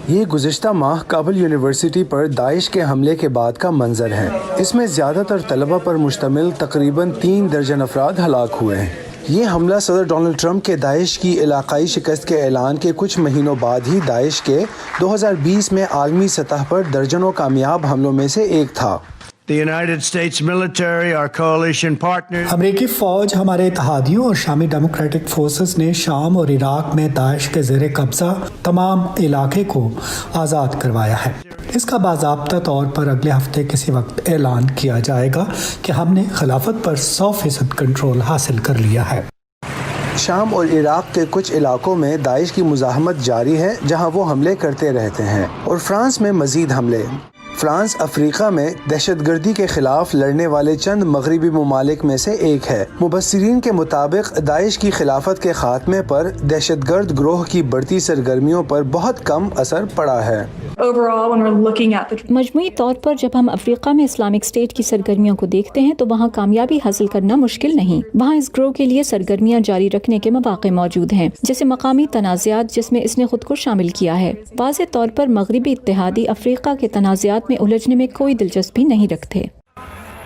یہ گزشتہ ماہ کابل یونیورسٹی پر داعش کے حملے کے بعد کا منظر ہے۔ اس میں زیادہ تر طلبہ پر مشتمل تقریباً 3 درجن افراد ہلاک ہوئے ہیں۔ یہ حملہ صدر ڈونلڈ ٹرمپ کے داعش کی علاقائی شکست کے اعلان کے کچھ مہینوں بعد ہی داعش کے 2020 میں عالمی سطح پر درجنوں کامیاب حملوں میں سے ایک تھا۔ The United States military, our coalition partners. امریکی فوج، ہمارے اتحادیوں اور شامی ڈیموکریٹک فورسز نے شام اور عراق میں داعش کے زیر قبضہ تمام علاقے کو آزاد کروایا ہے۔ اس کا باضابطہ طور پر اگلے ہفتے کسی وقت اعلان کیا جائے گا کہ ہم نے خلافت پر 100% کنٹرول حاصل کر لیا ہے۔ شام اور عراق کے کچھ علاقوں میں داعش کی مزاحمت جاری ہے، جہاں وہ حملے کرتے رہتے ہیں، اور فرانس میں مزید حملے۔ فرانس افریقہ میں دہشت گردی کے خلاف لڑنے والے چند مغربی ممالک میں سے ایک ہے۔ مبصرین کے مطابق داعش کی خلافت کے خاتمے پر دہشت گرد گروہ کی بڑھتی سرگرمیوں پر بہت کم اثر پڑا ہے۔ مجموعی طور پر جب ہم افریقہ میں اسلامک اسٹیٹ کی سرگرمیوں کو دیکھتے ہیں تو وہاں کامیابی حاصل کرنا مشکل نہیں۔ وہاں اس گروہ کے لیے سرگرمیاں جاری رکھنے کے مواقع موجود ہیں، جیسے مقامی تنازعات جس میں اس نے خود کو شامل کیا ہے۔ واضح طور پر مغربی اتحادی افریقہ کے تنازعات میں الجھنے میں کوئی دلچسپی نہیں رکھتے۔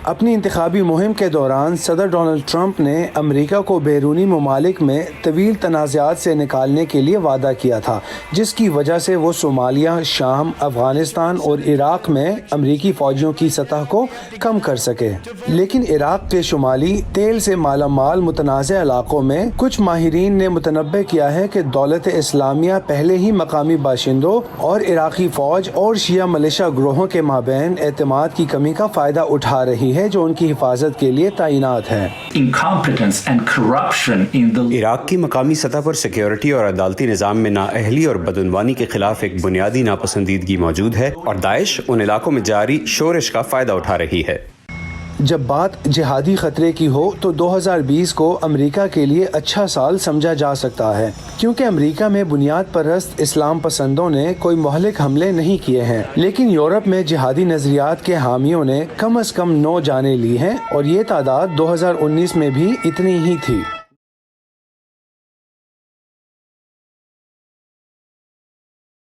اپنی انتخابی مہم کے دوران صدر ڈونلڈ ٹرمپ نے امریکہ کو بیرونی ممالک میں طویل تنازعات سے نکالنے کے لیے وعدہ کیا تھا، جس کی وجہ سے وہ صومالیہ، شام، افغانستان اور عراق میں امریکی فوجیوں کی سطح کو کم کر سکے۔ لیکن عراق کے شمالی تیل سے مالا مال متنازع علاقوں میں کچھ ماہرین نے متنبع کیا ہے کہ دولت اسلامیہ پہلے ہی مقامی باشندوں اور عراقی فوج اور شیعہ ملیشیا گروہوں کے مابین اعتماد کی کمی کا فائدہ اٹھا رہی ہے جو ان کی حفاظت کے لیے تعینات ہے۔ عراق کی مقامی سطح پر سیکیورٹی اور عدالتی نظام میں نااہلی اور بدعنوانی کے خلاف ایک بنیادی ناپسندیدگی موجود ہے، اور داعش ان علاقوں میں جاری شورش کا فائدہ اٹھا رہی ہے۔ جب بات جہادی خطرے کی ہو تو 2020 کو امریکہ کے لیے اچھا سال سمجھا جا سکتا ہے، کیونکہ امریکہ میں بنیاد پرست اسلام پسندوں نے کوئی مہلک حملے نہیں کیے ہیں، لیکن یورپ میں جہادی نظریات کے حامیوں نے کم از کم 9 جانیں لی ہیں، اور یہ تعداد 2019 میں بھی اتنی ہی تھی۔